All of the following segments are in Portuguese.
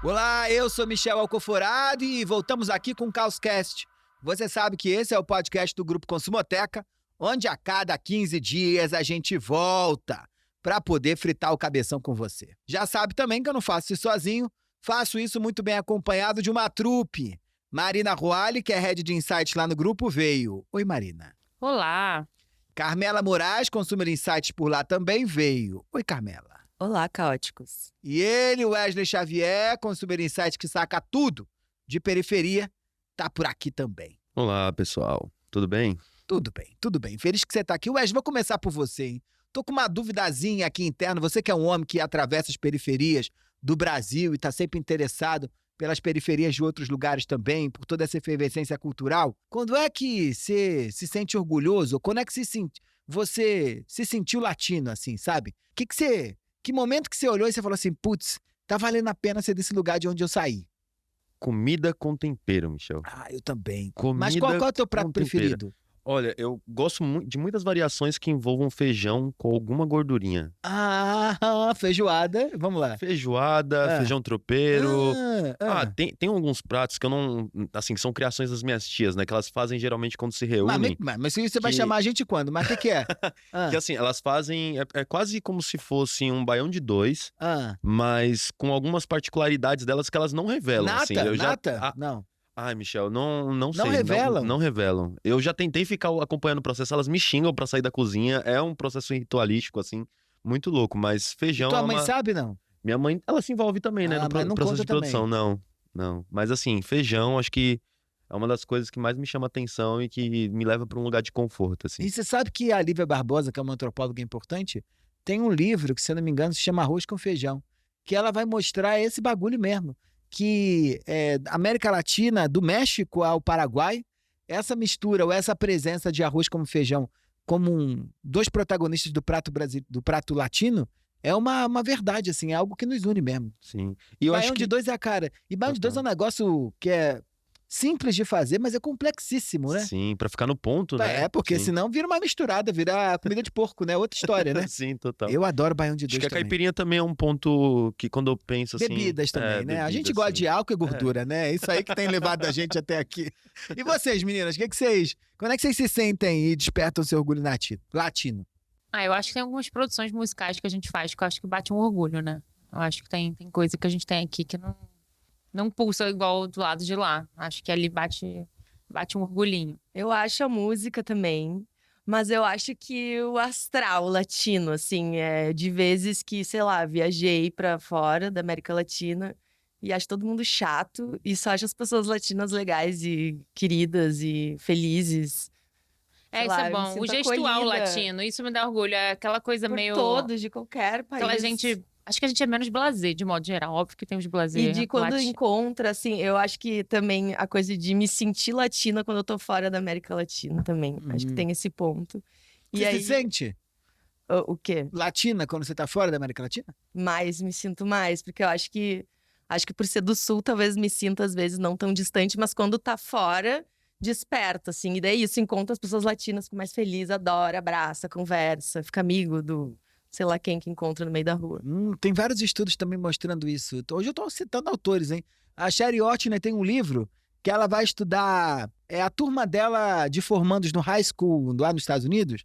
Olá, eu sou Michel Alcoforado e voltamos aqui com o Caoscast. Você sabe que esse é o podcast do Grupo Consumoteca, onde a cada 15 dias a gente volta para poder fritar o cabeção com você. Já sabe também que eu não faço isso sozinho, faço isso muito bem acompanhado de uma trupe. Marina Roale, que é head de insights lá no grupo, veio. Oi, Marina. Olá. Carmela Moraes, Consumer Insights por lá, também veio. Oi, Carmela. Olá, caóticos. E ele, Wesley Xavier, Consumer Insights que saca tudo de periferia, tá por aqui também. Olá, pessoal. Tudo bem? Tudo bem, tudo bem. Feliz que você tá aqui. Wesley, vou começar por você, hein? Tô com uma duvidazinha aqui interna. Você que é um homem que atravessa as periferias do Brasil e tá sempre interessado pelas periferias de outros lugares também, por toda essa efervescência cultural. Quando é que você se sente orgulhoso? Ou quando é que você se sentiu latino, assim, sabe? Que momento que você olhou e você falou assim, putz, tá valendo a pena ser desse lugar de onde eu saí? Comida com tempero, Michel. Ah, eu também. Comida Mas qual é o teu prato com tempero. preferido? Olha, eu gosto de muitas variações que envolvam feijão com alguma gordurinha. Ah, feijoada. Vamos lá. Feijada, feijão tropeiro. Tem alguns pratos que eu não... Assim, que são criações das minhas tias, né? Que elas fazem geralmente quando se reúnem. Mas você vai chamar a gente quando? Mas o que é? Que assim, elas fazem... É quase como se fosse um baião de dois, mas com algumas particularidades delas que elas não revelam. Nata? Assim, Nata? Não. Ai, Michel, não sei. Não revelam? Não revelam. Eu já tentei ficar acompanhando o processo, elas me xingam pra sair da cozinha. É um processo ritualístico, assim, muito louco, mas feijão... Tua mãe sabe, não? Minha mãe, ela se envolve também, né, no mas não processo conta de produção. também. Não. Mas assim, feijão, acho que é uma das coisas que mais me chama atenção e que me leva pra um lugar de conforto, assim. E você sabe que a Lívia Barbosa, que é uma antropóloga importante, tem um livro que, se eu não me engano, se chama Arroz com Feijão, que ela vai mostrar esse bagulho mesmo. Que América Latina, do México ao Paraguai, essa mistura ou essa presença de arroz com feijão como dois protagonistas do prato latino é uma verdade, assim, é algo que nos une mesmo. Sim. E eu Baião acho que... de dois é a cara. E baião de dois é um negócio que é simples de fazer, mas é complexíssimo, né? Sim, pra ficar no ponto, né? Porque Sim. senão vira uma misturada, vira comida de porco, né? Outra história, né? Sim, total. Eu adoro baião de dois Acho que a também. caipirinha também é um ponto que quando eu penso assim... Bebidas também, né? A bebidas, gente gosta sim. de álcool e gordura, né? Isso aí que tem levado a gente até aqui. E vocês, meninas, quando é que vocês se sentem e despertam o seu orgulho latino? Eu acho que tem algumas produções musicais que a gente faz que eu acho que bate um orgulho, né? Eu acho que tem coisa que a gente tem aqui que não pulsa igual do lado de lá. Acho que ali bate um orgulhinho. Eu acho a música também, mas eu acho que o astral latino, assim, de vezes que, sei lá, viajei pra fora da América Latina e acho todo mundo chato e só acho as pessoas latinas legais e queridas e felizes. Isso é bom. O gestual acolhida latino, isso me dá orgulho. É aquela coisa por meio... todos, de qualquer país. Aquela gente... Acho que a gente é menos blasé, de modo geral. Óbvio que tem os blasé. E de quando encontra, assim, eu acho que também a coisa de me sentir latina quando eu tô fora da América Latina também. Acho que tem esse ponto. Você se sente O quê? latina quando você tá fora da América Latina? Me sinto mais, porque eu acho que por ser do Sul, talvez me sinta às vezes não tão distante, mas quando tá fora, desperta, assim. E daí isso, encontra as pessoas latinas, fica mais feliz, adora, abraça, conversa, fica amigo do... sei lá quem que encontra no meio da rua. Tem vários estudos também mostrando isso. Hoje eu tô citando autores, hein? A Sherry Ortner tem um livro que ela vai estudar a turma dela de formandos no high school lá nos Estados Unidos,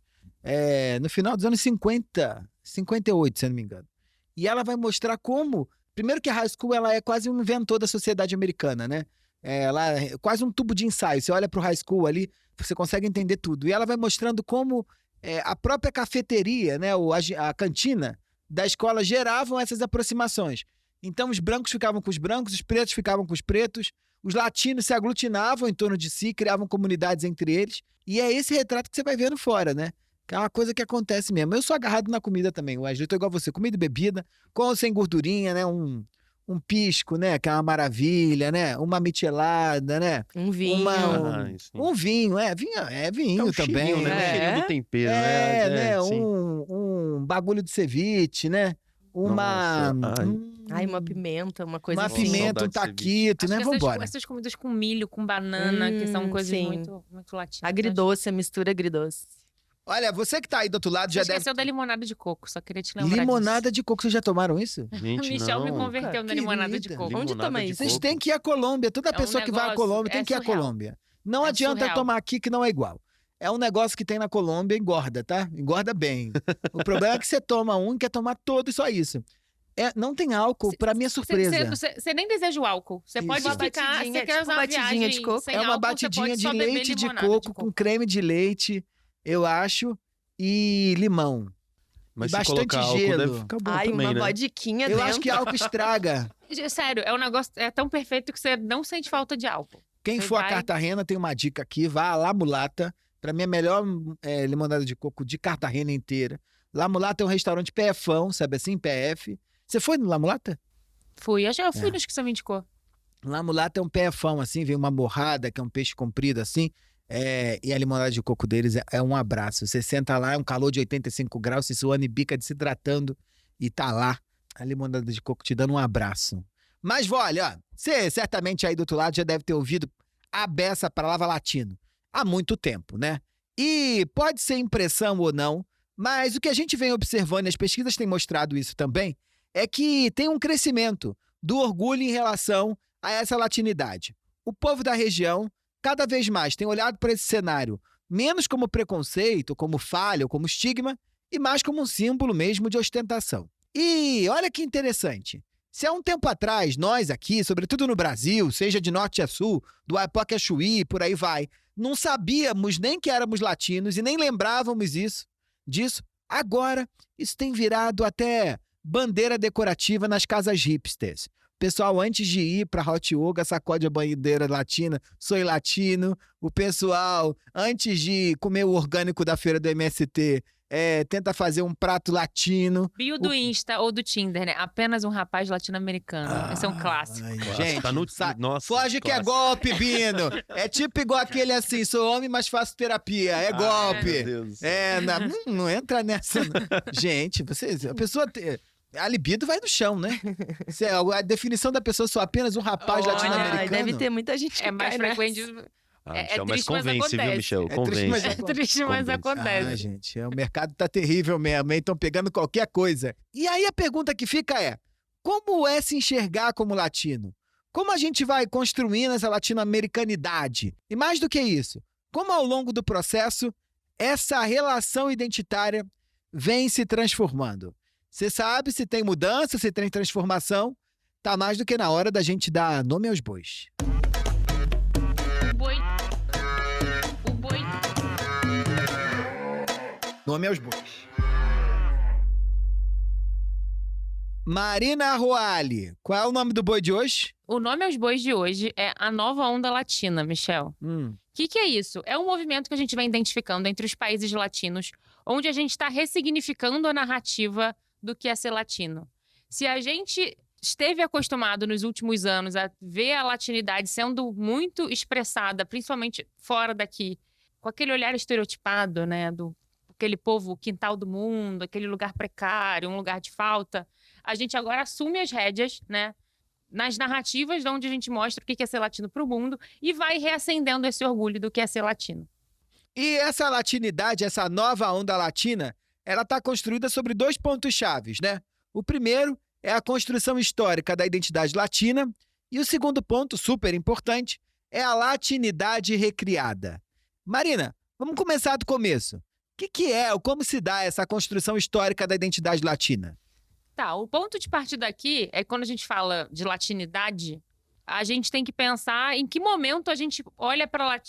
no final dos anos 50, 58, se eu não me engano. E ela vai mostrar como, primeiro que a high school ela é quase um inventor da sociedade americana, né? Ela é quase um tubo de ensaio. Você olha pro high school ali, você consegue entender tudo. E ela vai mostrando como a própria cafeteria, né, a cantina da escola geravam essas aproximações. Então os brancos ficavam com os brancos, os pretos ficavam com os pretos, os latinos se aglutinavam em torno de si, criavam comunidades entre eles, e é esse retrato que você vai vendo fora, né? Que é uma coisa que acontece mesmo. Eu sou agarrado na comida também, Wesley, eu tô igual você, comida e bebida, com ou sem gordurinha, né, um pisco, né, que é uma maravilha, né, uma michelada, né? Um vinho. Um vinho, vinho também. Cheirinho, né? O cheirinho do tempero, né? Um bagulho de ceviche, né? Uma pimenta, uma coisa uma assim. pimenta, um taquito, né? Vambora. Essas comidas com milho, com banana, que são coisas sim. muito, muito latinas. Agridoce, a mistura agridoce. Olha, você que tá aí do outro lado Você já esqueceu deve... da limonada de coco, só queria te lembrar Limonada de coco, vocês já tomaram isso? Gente, Michel me não. converteu na limonada de Querida. coco. Onde Limonada toma de isso? Vocês coco. têm que ir à Colômbia. Toda É um pessoa que vai à negócio- Colômbia tem é que ir à surreal. Colômbia. Não É adianta surreal. tomar aqui que não é igual. É um negócio que tem na Colômbia, engorda, tá? Engorda bem. O problema é que você toma um e quer tomar todo e só isso. Não tem álcool, pra minha surpresa. Você nem deseja o álcool. Você Isso. pode Uma ficar, batidinha, você quer tipo usar uma batidinha viagem de coco? sem É uma álcool, você batidinha pode de só beber leite de limonada coco com creme de leite, eu acho, e limão. Mas E se bastante colocar álcool gelo. deve ficar bom Ai, também, uma né? vodiquinha Eu dentro. acho que álcool estraga. Sério, é um negócio tão perfeito que você não sente falta de álcool. Quem Você for a vai- Cartagena tem uma dica aqui, vá a La Mulata. Pra mim, a melhor limonada de coco de Cartagena inteira. La Mulata é um restaurante PFão, sabe assim? PF. Você foi no La Mulata? Fui, eu fui É. nos que você me indicou. La Mulata é um PFão, assim, vem uma morrada, que é um peixe comprido, assim. E a limonada de coco deles é um abraço. Você senta lá, é um calor de 85 graus, se suando e bica desidratando, e tá lá a limonada de coco te dando um abraço. Mas, olha, ó, você certamente aí do outro lado já deve ter ouvido a beça palavra latino há muito tempo, né? E pode ser impressão ou não, mas o que a gente vem observando, e as pesquisas têm mostrado isso também, é que tem um crescimento do orgulho em relação a essa latinidade. O povo da região, cada vez mais, tem olhado para esse cenário menos como preconceito, como falha ou como estigma, e mais como um símbolo mesmo de ostentação. E olha que interessante. Se há um tempo atrás, nós aqui, sobretudo no Brasil, seja de norte a sul, do Aipoque a Chuí, por aí vai, não sabíamos nem que éramos latinos e nem lembrávamos disso, agora isso tem virado até bandeira decorativa nas casas hipsters. O pessoal, antes de ir para Hot Yoga, sacode a bandeira latina, sou latino. O pessoal, antes de comer o orgânico da feira do MST, tenta fazer um prato latino. Bio do Insta ou do Tinder, né? Apenas um rapaz latino-americano. Esse é um clássico. Ai, Nossa, gente, tá no... Nossa, foge que é clássico. golpe, Bino. É tipo igual aquele assim, sou homem, mas faço terapia. É Ai, golpe. meu Deus do céu. Não entra nessa. Não. Gente, a pessoa... A libido vai no chão, né? A definição da pessoa sou apenas um rapaz Olha, latino-americano. Ai, deve ter muita gente que É mais cai nessa. frequente. Ah, É Michel, mas triste, mas convence, viu, acontece. Michel? É triste, Convence. mas É triste, mas Convence. acontece. Ah, gente, o mercado tá terrível mesmo, hein? Estão pegando qualquer coisa. E aí a pergunta que fica é, como é se enxergar como latino? Como a gente vai construindo essa latino-americanidade? E mais do que isso, como ao longo do processo, essa relação identitária vem se transformando? Você sabe se tem mudança, se tem transformação, tá mais do que na hora da gente dar nome aos bois. O boi. Nome aos bois. Marina Arruali, qual é o nome do boi de hoje? O nome aos bois de hoje é a nova onda latina, Michel. O que é isso? É um movimento que a gente vem identificando entre os países latinos, onde a gente está ressignificando a narrativa do que é ser latino. Se a gente esteve acostumado nos últimos anos a ver a latinidade sendo muito expressada, principalmente fora daqui, com aquele olhar estereotipado, né, do aquele povo quintal do mundo, aquele lugar precário, um lugar de falta, a gente agora assume as rédeas, né, nas narrativas de onde a gente mostra o que é ser latino para o mundo e vai reacendendo esse orgulho do que é ser latino. E essa latinidade, essa nova onda latina, ela está construída sobre 2 pontos chaves, né? O primeiro é a construção histórica da identidade latina e o segundo ponto, super importante, é a latinidade recriada. Marina, vamos começar do começo. O que é ou como se dá essa construção histórica da identidade latina? Tá, o ponto de partida aqui é que quando a gente fala de latinidade, a gente tem que pensar em que momento a gente olha para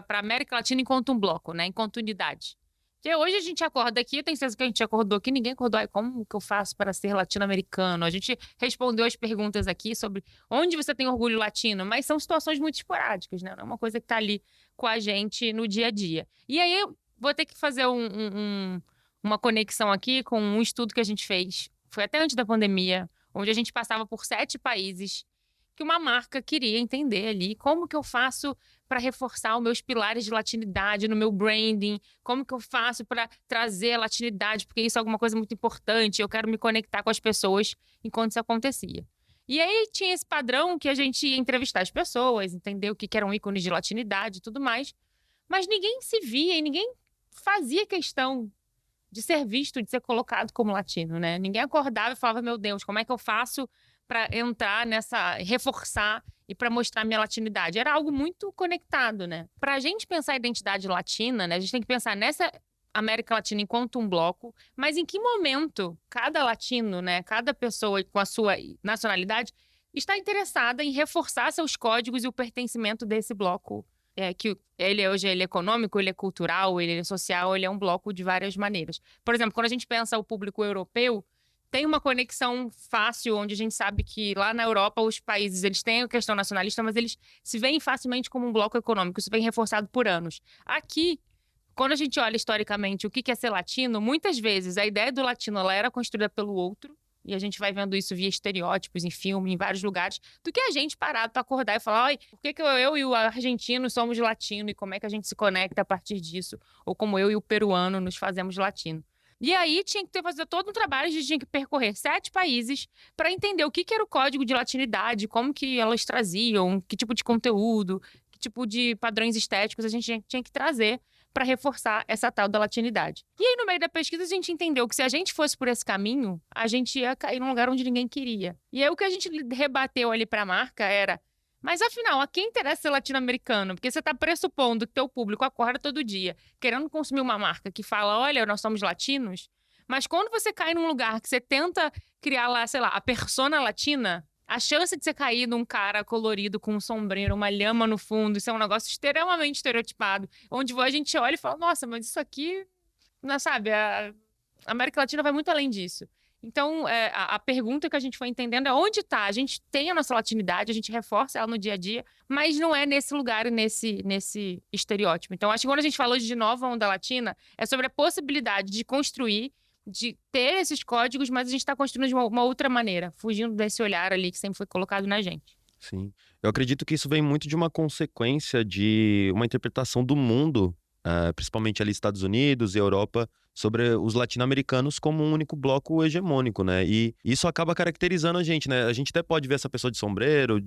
a América Latina enquanto um bloco, né? Enquanto unidade. Porque hoje a gente acorda aqui, eu tenho certeza que a gente acordou aqui, ninguém acordou. Ai, como que eu faço para ser latino-americano? A gente respondeu as perguntas aqui sobre onde você tem orgulho latino, mas são situações muito esporádicas, né? Não é uma coisa que está ali com a gente no dia a dia. E aí eu vou ter que fazer uma conexão aqui com um estudo que a gente fez. Foi até antes da pandemia, onde a gente passava por 7 países que uma marca queria entender ali como que eu faço para reforçar os meus pilares de latinidade no meu branding, como que eu faço para trazer a latinidade, porque isso é alguma coisa muito importante, eu quero me conectar com as pessoas enquanto isso acontecia. E aí tinha esse padrão que a gente ia entrevistar as pessoas, entender o que eram ícones de latinidade e tudo mais, mas ninguém se via e ninguém fazia questão de ser visto, de ser colocado como latino, né? Ninguém acordava e falava, meu Deus, como é que eu faço para entrar reforçar e para mostrar minha latinidade? Era algo muito conectado, né? Para a gente pensar a identidade latina, né? A gente tem que pensar nessa América Latina enquanto um bloco, mas em que momento cada latino, né? Cada pessoa com a sua nacionalidade está interessada em reforçar seus códigos e o pertencimento desse bloco. Que hoje ele é econômico, ele é cultural, ele é social, ele é um bloco de várias maneiras. Por exemplo, quando a gente pensa o público europeu, tem uma conexão fácil, onde a gente sabe que lá na Europa os países eles têm a questão nacionalista, mas eles se veem facilmente como um bloco econômico, isso vem reforçado por anos. Aqui, quando a gente olha historicamente o que é ser latino, muitas vezes a ideia do latino ela era construída pelo outro, e a gente vai vendo isso via estereótipos, em filme, em vários lugares, do que a gente parado para acordar e falar, oi, por que eu e o argentino somos latino e como é que a gente se conecta a partir disso? Ou como eu e o peruano nos fazemos latino. E aí tinha que fazer todo um trabalho, a gente tinha que percorrer 7 países para entender o que era o código de latinidade, como que elas traziam, que tipo de conteúdo, que tipo de padrões estéticos a gente tinha que trazer para reforçar essa tal da latinidade. E aí, no meio da pesquisa, a gente entendeu que se a gente fosse por esse caminho, a gente ia cair num lugar onde ninguém queria. E aí, o que a gente rebateu ali para a marca era, mas afinal, a quem interessa ser latino-americano? Porque você está pressupondo que teu público acorda todo dia, querendo consumir uma marca que fala, olha, nós somos latinos, mas quando você cai num lugar que você tenta criar lá, sei lá, a persona latina, a chance de você cair num cara colorido com um sombreiro, uma lhama no fundo, isso é um negócio extremamente estereotipado, onde a gente olha e fala, nossa, mas isso aqui, não sabe, a América Latina vai muito além disso. Então, a pergunta que a gente foi entendendo é onde está? A gente tem a nossa latinidade, a gente reforça ela no dia a dia, mas não é nesse lugar e nesse estereótipo. Então, acho que quando a gente falou de nova onda latina, é sobre a possibilidade de construir, de ter esses códigos, mas a gente está construindo de uma outra maneira, fugindo desse olhar ali que sempre foi colocado na gente. Sim. Eu acredito que isso vem muito de uma consequência de uma interpretação do mundo, principalmente ali Estados Unidos e Europa, sobre os latino-americanos como um único bloco hegemônico, né? E isso acaba caracterizando a gente, né? A gente até pode ver essa pessoa de sombreiro,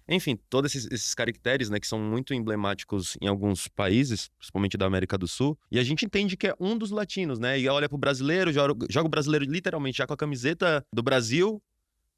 enfim, todos esses caracteres, né, que são muito emblemáticos em alguns países, principalmente da América do Sul, e a gente entende que é um dos latinos, né? E olha pro brasileiro, joga o brasileiro literalmente já com a camiseta do Brasil,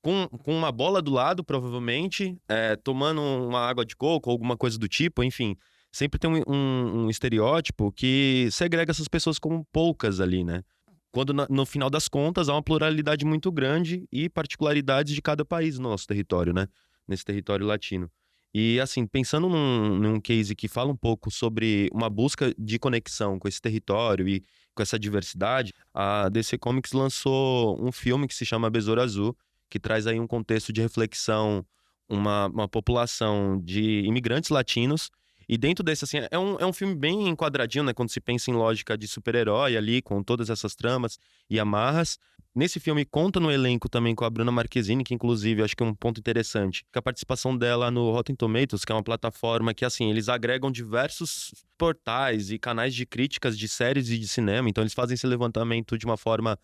com uma bola do lado, provavelmente, tomando uma água de coco ou alguma coisa do tipo, enfim. Sempre tem um estereótipo que segrega essas pessoas como poucas ali, né? Quando, no final das contas, há uma pluralidade muito grande e particularidades de cada país no nosso território, né? Nesse território latino. E, assim, pensando num case que fala um pouco sobre uma busca de conexão com esse território e com essa diversidade, a DC Comics lançou um filme que se chama Besouro Azul, que traz aí um contexto de reflexão, uma população de imigrantes latinos. E dentro desse, assim, é um filme bem enquadradinho, né? Quando se pensa em lógica de super-herói ali, com todas essas tramas e amarras. Nesse filme, conta no elenco também com a Bruna Marquezine, que inclusive, acho que é um ponto interessante, que a participação dela no Rotten Tomatoes, que é uma plataforma que, assim, eles agregam diversos portais e canais de críticas de séries e de cinema. Então, eles fazem esse levantamento de uma forma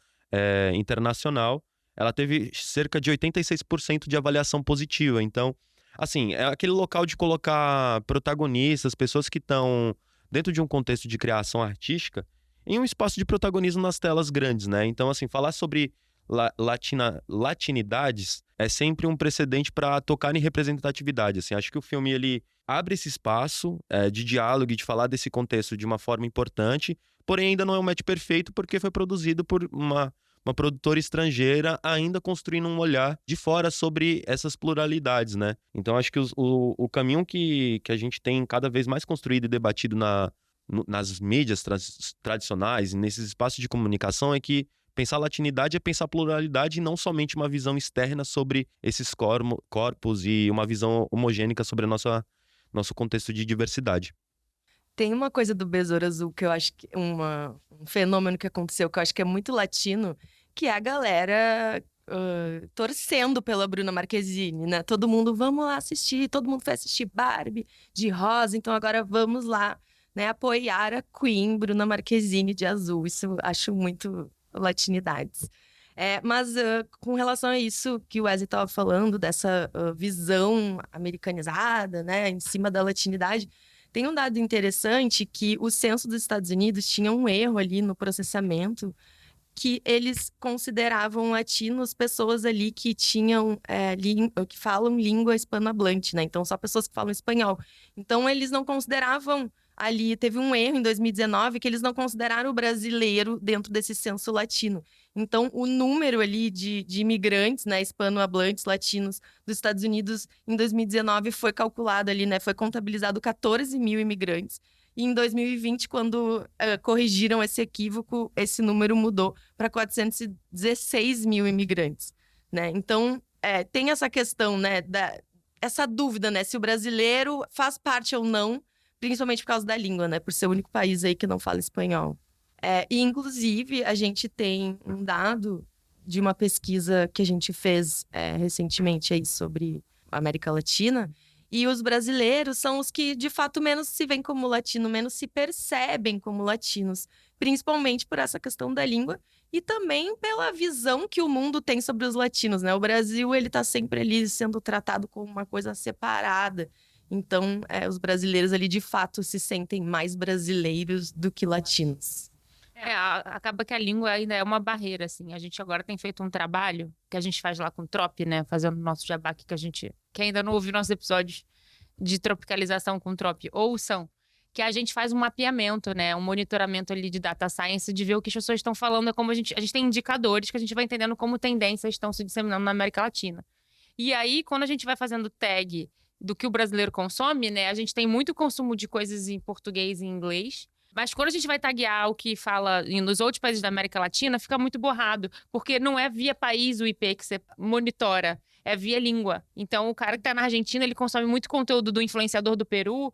internacional. Ela teve cerca de 86% de avaliação positiva. Então, assim, é aquele local de colocar protagonistas, pessoas que estão dentro de um contexto de criação artística, em um espaço de protagonismo nas telas grandes, né? Então, assim, falar sobre latinidades é sempre um precedente para tocar em representatividade, assim. Acho que o filme, ele abre esse espaço de diálogo e de falar desse contexto de uma forma importante, porém ainda não é um match perfeito porque foi produzido por uma produtora estrangeira, ainda construindo um olhar de fora sobre essas pluralidades, né? Então, acho que o caminho que a gente tem cada vez mais construído e debatido nas mídias tradicionais, nesses espaços de comunicação, é que pensar latinidade é pensar pluralidade e não somente uma visão externa sobre esses corpos e uma visão homogênica sobre nosso contexto de diversidade. Tem uma coisa do Besouro Azul que eu acho que um fenômeno que aconteceu que eu acho que é muito latino, que é a galera torcendo pela Bruna Marquezine, né? Todo mundo, vamos lá assistir, todo mundo foi assistir Barbie de rosa, então agora vamos lá, né, apoiar a Queen Bruna Marquezine de azul. Isso eu acho muito latinidades. Mas com relação a isso que o Wesley estava falando, dessa visão americanizada, né, em cima da latinidade, Tem um dado interessante que o censo dos Estados Unidos tinha um erro ali no processamento, que eles consideravam latinos pessoas ali que tinham que falam língua hispanohablante, né? Então, só pessoas que falam espanhol. Então, eles não consideravam ali, teve um erro em 2019 que eles não consideraram o brasileiro dentro desse censo latino. Então, o número ali de imigrantes, né, hispanohablantes latinos dos Estados Unidos em 2019 foi calculado ali, né? Foi contabilizado 14 mil imigrantes. E em 2020, quando corrigiram esse equívoco, esse número mudou para 416 mil imigrantes, né? Então, tem essa questão, né, essa dúvida, né, se o brasileiro faz parte ou não, principalmente por causa da língua, né, por ser o único país aí que não fala espanhol. E, inclusive, a gente tem um dado de uma pesquisa que a gente fez recentemente aí sobre a América Latina. E os brasileiros são os que, de fato, menos se veem como latino, menos se percebem como latinos, principalmente por essa questão da língua e também pela visão que o mundo tem sobre os latinos, né? O Brasil, ele tá sempre ali sendo tratado como uma coisa separada. Então, os brasileiros ali, de fato, se sentem mais brasileiros do que latinos. Acaba que a língua ainda é uma barreira, assim. A gente agora tem feito um trabalho que a gente faz lá com o Trop, né? Fazendo o nosso jabá aqui, que ainda não ouviu nossos episódios de tropicalização com o Trop, ouçam, que a gente faz um mapeamento, né? Um monitoramento ali de data science, de ver o que as pessoas estão falando. É como a gente tem indicadores que a gente vai entendendo como tendências estão se disseminando na América Latina. E aí, quando a gente vai fazendo tag do que o brasileiro consome, né? A gente tem muito consumo de coisas em português e em inglês. Mas quando a gente vai taguear o que fala nos outros países da América Latina, fica muito borrado, porque não é via país o IP que você monitora, é via língua. Então, o cara que está na Argentina, ele consome muito conteúdo do influenciador do Peru,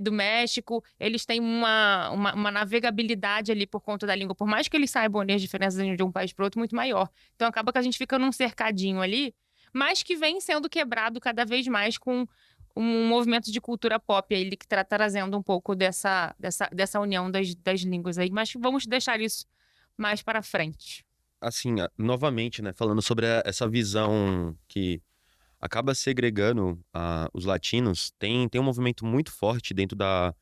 do México, eles têm uma navegabilidade ali por conta da língua, por mais que eles saibam ali as diferenças de um país para outro, muito maior. Então, acaba que a gente fica num cercadinho ali, mas que vem sendo quebrado cada vez mais com um movimento de cultura pop aí que está trazendo um pouco dessa união das línguas aí. Mas vamos deixar isso mais para frente. Assim, novamente, né, falando sobre essa visão que acaba segregando os latinos, tem um movimento muito forte dentro da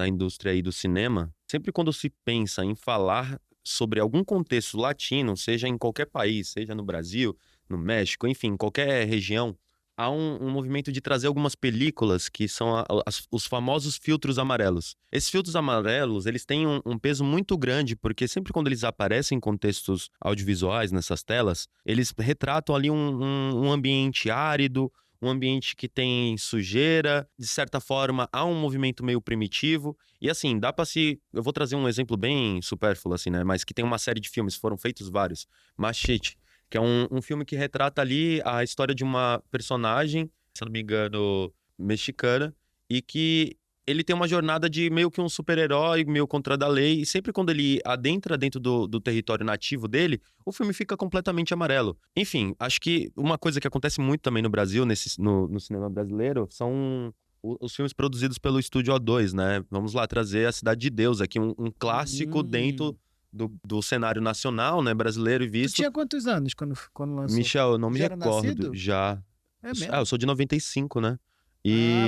indústria aí do cinema. Sempre quando se pensa em falar sobre algum contexto latino, seja em qualquer país, seja no Brasil, no México, enfim, em qualquer região, há um movimento de trazer algumas películas que são os famosos filtros amarelos. Esses filtros amarelos, eles têm um peso muito grande, porque sempre quando eles aparecem em contextos audiovisuais, nessas telas, eles retratam ali um ambiente árido, um ambiente que tem sujeira, de certa forma, há um movimento meio primitivo. E assim, eu vou trazer um exemplo bem supérfluo, assim, né? Mas que tem uma série de filmes, foram feitos vários. Machete, que é um filme que retrata ali a história de uma personagem, se eu não me engano, mexicana, e que ele tem uma jornada de meio que um super-herói, meio contra da lei, e sempre quando ele adentra dentro do território nativo dele, o filme fica completamente amarelo. Enfim, acho que uma coisa que acontece muito também no Brasil, no cinema brasileiro, são os filmes produzidos pelo Estúdio O2, né? Vamos lá trazer A Cidade de Deus aqui, um clássico dentro do cenário nacional, né, brasileiro e Tu visto. tinha quantos anos quando lançou? Michel, eu não me Já era recordo. nascido? Já. É mesmo? Eu sou de 95, né?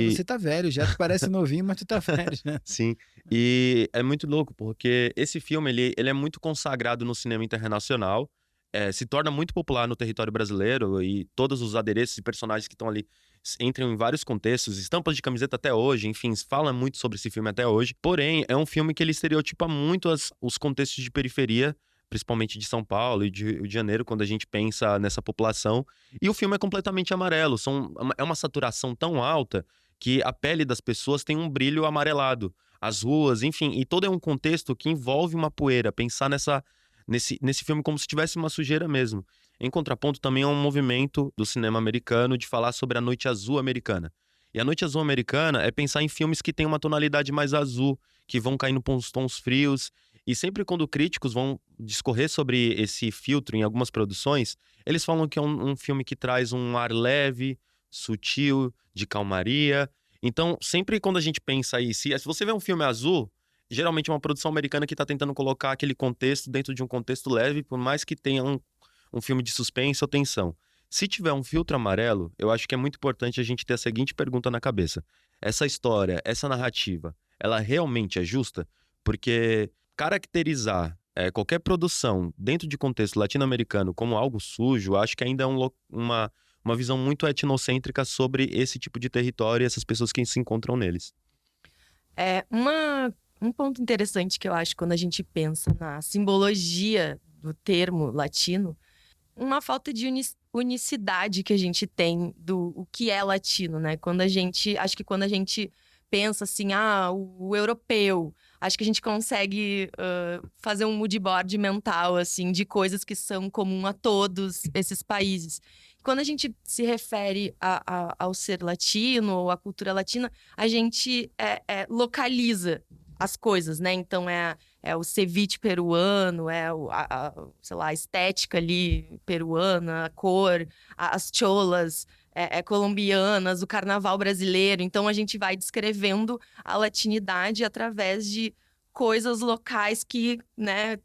Você tá velho já. Tu parece novinho, mas tu tá velho, né? Sim. E é muito louco, porque esse filme, ele é muito consagrado no cinema internacional, se torna muito popular no território brasileiro, e todos os adereços e personagens que estão ali entram em vários contextos, estampas de camiseta até hoje, enfim, fala muito sobre esse filme até hoje. Porém, é um filme que ele estereotipa muito os contextos de periferia, principalmente de São Paulo e de Rio de Janeiro, quando a gente pensa nessa população. E o filme é completamente amarelo. É uma saturação tão alta que a pele das pessoas tem um brilho amarelado. As ruas, enfim, e todo é um contexto que envolve uma poeira. Pensar nesse filme como se tivesse uma sujeira mesmo. Em contraponto, também é um movimento do cinema americano de falar sobre a noite azul americana. E a noite azul americana é pensar em filmes que têm uma tonalidade mais azul, que vão caindo para uns tons frios. E sempre quando críticos vão discorrer sobre esse filtro em algumas produções, eles falam que é um filme que traz um ar leve, sutil, de calmaria. Então, sempre quando a gente pensa aí, se você vê um filme azul, geralmente é uma produção americana que está tentando colocar aquele contexto dentro de um contexto leve, por mais que tenha um filme de suspense ou tensão. Se tiver um filtro amarelo, eu acho que é muito importante a gente ter a seguinte pergunta na cabeça. Essa história, essa narrativa, ela realmente é justa? Porque caracterizar qualquer produção dentro de contexto latino-americano como algo sujo, acho que ainda é uma visão muito etnocêntrica sobre esse tipo de território e essas pessoas que se encontram neles. Um ponto interessante que eu acho quando a gente pensa na simbologia do termo latino, uma falta de unicidade que a gente tem do o que é latino, né? Acho que quando a gente pensa assim, o europeu, acho que a gente consegue fazer um mood board mental, assim, de coisas que são comum a todos esses países. Quando a gente se refere ao ser latino ou à cultura latina, a gente localiza as coisas, né? Então, é o ceviche peruano, sei lá, a estética ali peruana, a cor, as cholas colombianas, o carnaval brasileiro. Então, a gente vai descrevendo a latinidade através de coisas locais que, né,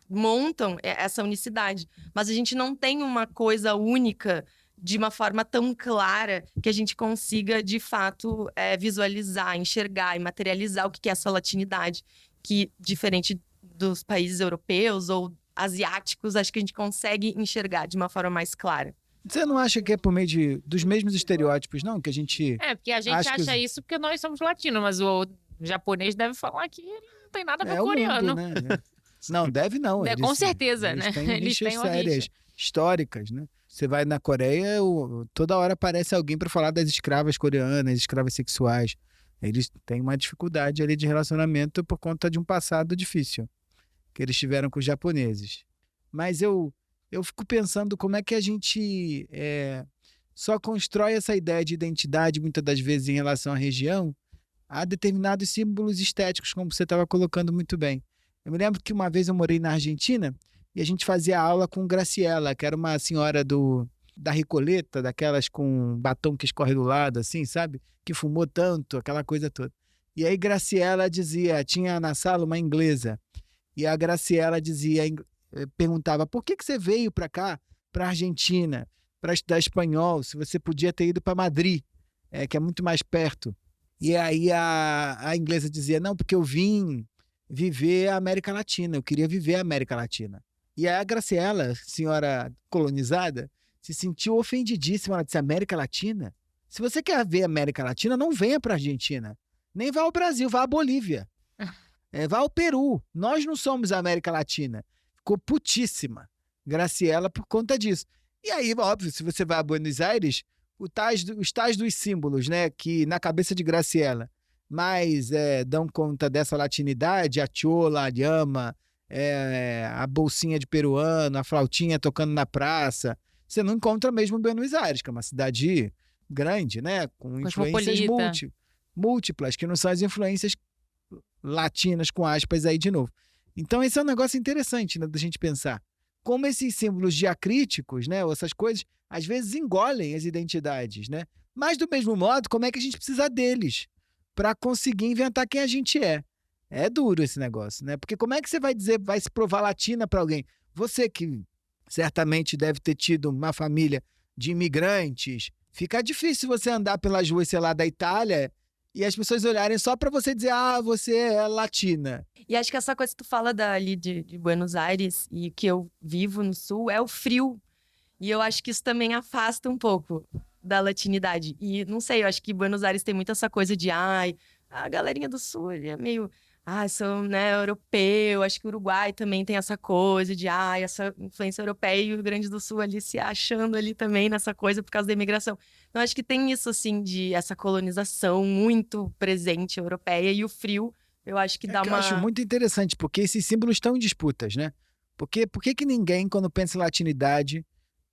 montam essa unicidade. Mas a gente não tem uma coisa única de uma forma tão clara que a gente consiga, de fato, visualizar, enxergar e materializar o que é essa latinidade, que, diferente dos países europeus ou asiáticos, acho que a gente consegue enxergar de uma forma mais clara. Você não acha que é por meio dos mesmos estereótipos, não? Que a gente... Porque a gente acha isso porque nós somos latinos, mas o japonês deve falar que ele não tem nada a ver com o coreano. Mundo, né? Não, deve não. Com certeza, eles né? Têm Eles têm uma sérias, rixa históricas, né? Você vai na Coreia, toda hora aparece alguém para falar das escravas coreanas, escravas sexuais. Eles têm uma dificuldade ali de relacionamento por conta de um passado difícil que eles tiveram com os japoneses. Mas eu fico pensando como é que a gente só constrói essa ideia de identidade, muitas das vezes, em relação à região, a determinados símbolos estéticos, como você estava colocando muito bem. Eu me lembro que uma vez eu morei na Argentina e a gente fazia aula com Graciela, que era uma senhora da Recoleta, daquelas com batom que escorre do lado, assim, sabe? Que fumou tanto, aquela coisa toda. E aí Graciela tinha na sala uma inglesa, e a Graciela perguntava, por que você veio para cá, para a Argentina, para estudar espanhol, se você podia ter ido para Madrid, que é muito mais perto. E aí a inglesa dizia, não, porque eu vim viver a América Latina, eu queria viver a América Latina. E aí a Graciela, senhora colonizada, se sentiu ofendidíssima. Ela disse, América Latina? Se você quer ver a América Latina, não venha para a Argentina. Nem vá ao Brasil, vá à Bolívia. Vá ao Peru. Nós não somos a América Latina. Ficou putíssima, Graciela, por conta disso. E aí, óbvio, se você vai a Buenos Aires, os tais dos símbolos, né, que na cabeça de Graciela mais dão conta dessa latinidade, a chola, a llama, a bolsinha de peruano, a flautinha tocando na praça, você não encontra mesmo em Buenos Aires, que é uma cidade grande, né, com influências múltiplas, que não são as influências latinas, com aspas aí de novo. Então esse é um negócio interessante, né, da gente pensar. Como esses símbolos diacríticos, né, ou essas coisas, às vezes engolem as identidades, né? Mas do mesmo modo, como é que a gente precisa deles para conseguir inventar quem a gente é? É duro esse negócio, né? Porque como é que você vai se provar latina para alguém? Você que certamente deve ter tido uma família de imigrantes, fica difícil você andar pelas ruas, sei lá, da Itália e as pessoas olharem só para você dizer, você é latina. E acho que essa coisa que tu fala ali de Buenos Aires e que eu vivo no Sul é o frio. E eu acho que isso também afasta um pouco da latinidade. E não sei, eu acho que Buenos Aires tem muito essa coisa de, a galerinha do Sul é meio, sou, né, europeu. Acho que o Uruguai também tem essa coisa de, essa influência europeia, e o Rio Grande do Sul ali se achando ali também nessa coisa por causa da imigração. Então acho que tem isso, assim, de essa colonização muito presente europeia, e o frio, eu acho que dá uma... Eu acho muito interessante, porque esses símbolos estão em disputas, né? Por que ninguém, quando pensa em latinidade,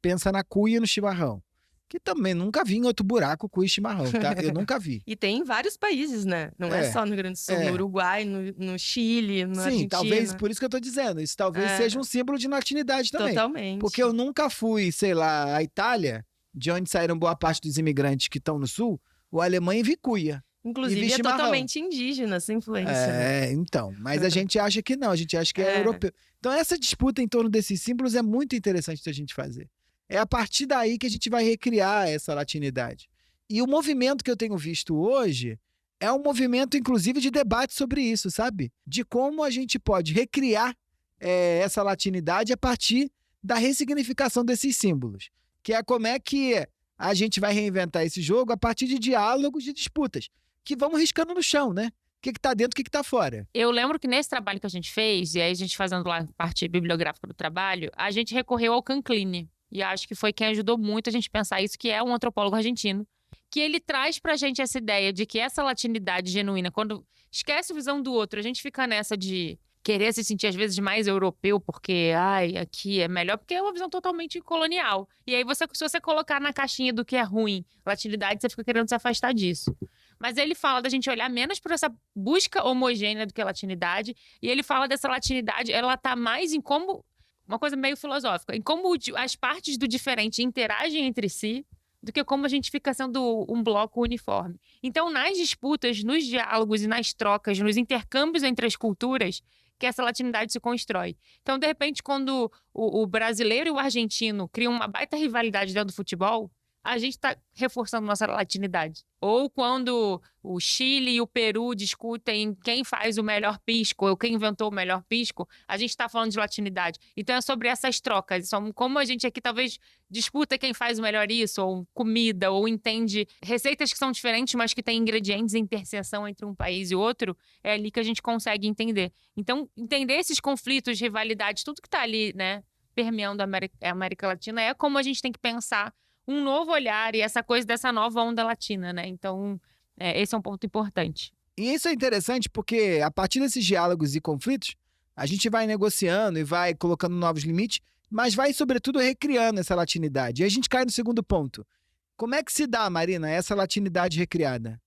pensa na cuia e no chimarrão? Que também nunca vi em outro buraco cuia e chimarrão, tá? Eu nunca vi. E tem em vários países, né? Não é só no Rio Grande do Sul, no Uruguai, no Chile, na Argentina. Sim, talvez, por isso que eu tô dizendo, isso talvez seja um símbolo de latinidade também. Totalmente. Porque eu nunca fui, sei lá, à Itália, de onde saíram boa parte dos imigrantes que estão no Sul, ou a Alemanha e vi cuia. Inclusive, é totalmente indígena essa influência. Então. Mas a gente acha que não, a gente acha que é europeu. Então, essa disputa em torno desses símbolos é muito interessante da gente fazer. É a partir daí que a gente vai recriar essa latinidade. E o movimento que eu tenho visto hoje é um movimento, inclusive, de debate sobre isso, sabe? De como a gente pode recriar essa latinidade a partir da ressignificação desses símbolos. Que é como é que a gente vai reinventar esse jogo a partir de diálogos, de disputas, que vamos riscando no chão, né? O que tá dentro, o que tá fora. Eu lembro que nesse trabalho que a gente fez, e aí a gente fazendo lá a parte bibliográfica do trabalho, a gente recorreu ao Canclini. E acho que foi quem ajudou muito a gente pensar isso, que é um antropólogo argentino, que ele traz pra gente essa ideia de que essa latinidade genuína, quando esquece a visão do outro, a gente fica nessa de querer se sentir às vezes mais europeu, porque, aqui é melhor, porque é uma visão totalmente colonial. E aí, se você colocar na caixinha do que é ruim, latinidade, você fica querendo se afastar disso. Mas ele fala da gente olhar menos por essa busca homogênea do que a latinidade, e ele fala dessa latinidade, ela tá mais em como, uma coisa meio filosófica, em como as partes do diferente interagem entre si, do que como a gente fica sendo um bloco uniforme. Então, nas disputas, nos diálogos e nas trocas, nos intercâmbios entre as culturas, que essa latinidade se constrói. Então, de repente, quando o brasileiro e o argentino criam uma baita rivalidade dentro do futebol, a gente está reforçando nossa latinidade. Ou quando o Chile e o Peru discutem quem faz o melhor pisco, ou quem inventou o melhor pisco, a gente está falando de latinidade. Então é sobre essas trocas. Como a gente aqui talvez disputa quem faz o melhor isso, ou comida, ou entende receitas que são diferentes, mas que têm ingredientes em interseção entre um país e outro, é ali que a gente consegue entender. Então, entender esses conflitos, rivalidades, tudo que está ali, né, permeando a América Latina, é como a gente tem que pensar um novo olhar e essa coisa dessa nova onda latina, né? Então, esse é um ponto importante. E isso é interessante porque, a partir desses diálogos e conflitos, a gente vai negociando e vai colocando novos limites, mas vai, sobretudo, recriando essa latinidade. E a gente cai no segundo ponto. Como é que se dá, Marina, essa latinidade recriada?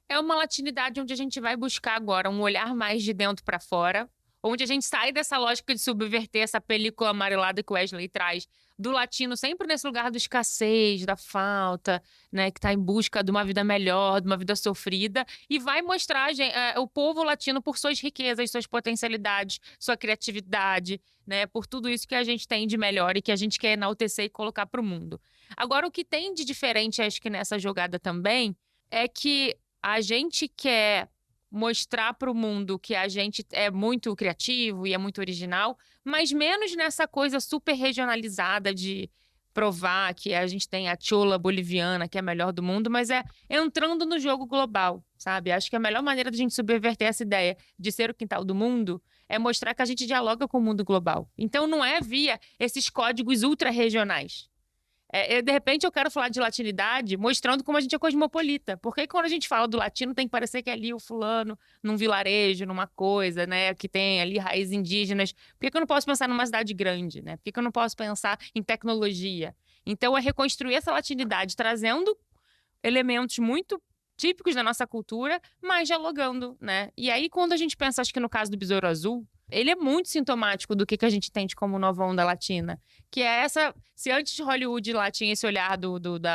É uma latinidade onde a gente vai buscar agora um olhar mais de dentro para fora, onde a gente sai dessa lógica de subverter essa película amarelada que o Wesley traz, do latino sempre nesse lugar da escassez, da falta, né, que está em busca de uma vida melhor, de uma vida sofrida, e vai mostrar o povo latino por suas riquezas, suas potencialidades, sua criatividade, né, por tudo isso que a gente tem de melhor e que a gente quer enaltecer e colocar para o mundo. Agora, o que tem de diferente, acho que nessa jogada também, é que a gente quer mostrar para o mundo que a gente é muito criativo e é muito original, mas menos nessa coisa super regionalizada de provar que a gente tem a chola boliviana, que é a melhor do mundo, mas é entrando no jogo global, sabe? Acho que a melhor maneira de a gente subverter essa ideia de ser o quintal do mundo é mostrar que a gente dialoga com o mundo global. Então não é via esses códigos ultra-regionais. De repente eu quero falar de latinidade mostrando como a gente é cosmopolita. Porque quando a gente fala do latino tem que parecer que é ali o fulano num vilarejo, numa coisa, né? Que tem ali raízes indígenas. Por que eu não posso pensar numa cidade grande, né? Por que eu não posso pensar em tecnologia? Então é reconstruir essa latinidade trazendo elementos muito típicos da nossa cultura, mas dialogando, né? E aí quando a gente pensa, acho que no caso do Besouro Azul, ele é muito sintomático do que a gente entende como nova onda latina. Que é essa... Se antes de Hollywood lá tinha esse olhar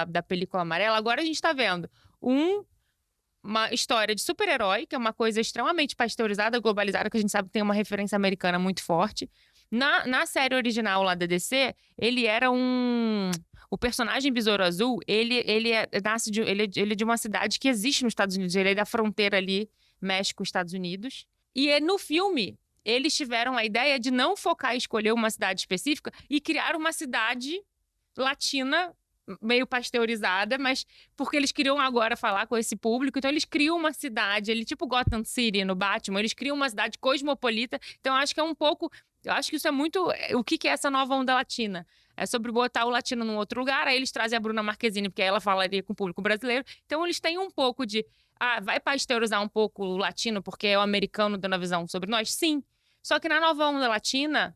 da película amarela, agora a gente está vendo uma história de super-herói, que é uma coisa extremamente pasteurizada, globalizada, que a gente sabe que tem uma referência americana muito forte. Na série original lá da DC, ele era o personagem Besouro Azul, ele é de uma cidade que existe nos Estados Unidos. Ele é da fronteira ali, México-Estados Unidos. E no filme... eles tiveram a ideia de não focar em escolher uma cidade específica e criar uma cidade latina meio pasteurizada, mas porque eles queriam agora falar com esse público, então eles criam uma cidade, tipo Gotham City no Batman, eles criam uma cidade cosmopolita. Então eu acho que eu acho que isso é muito o que é essa nova onda latina. É sobre botar o latino num outro lugar, aí eles trazem a Bruna Marquezine, porque aí ela falaria com o público brasileiro. Então eles têm um pouco de vai pasteurizar um pouco o latino porque é o americano dando a visão sobre nós? Sim. Só que na nova onda latina,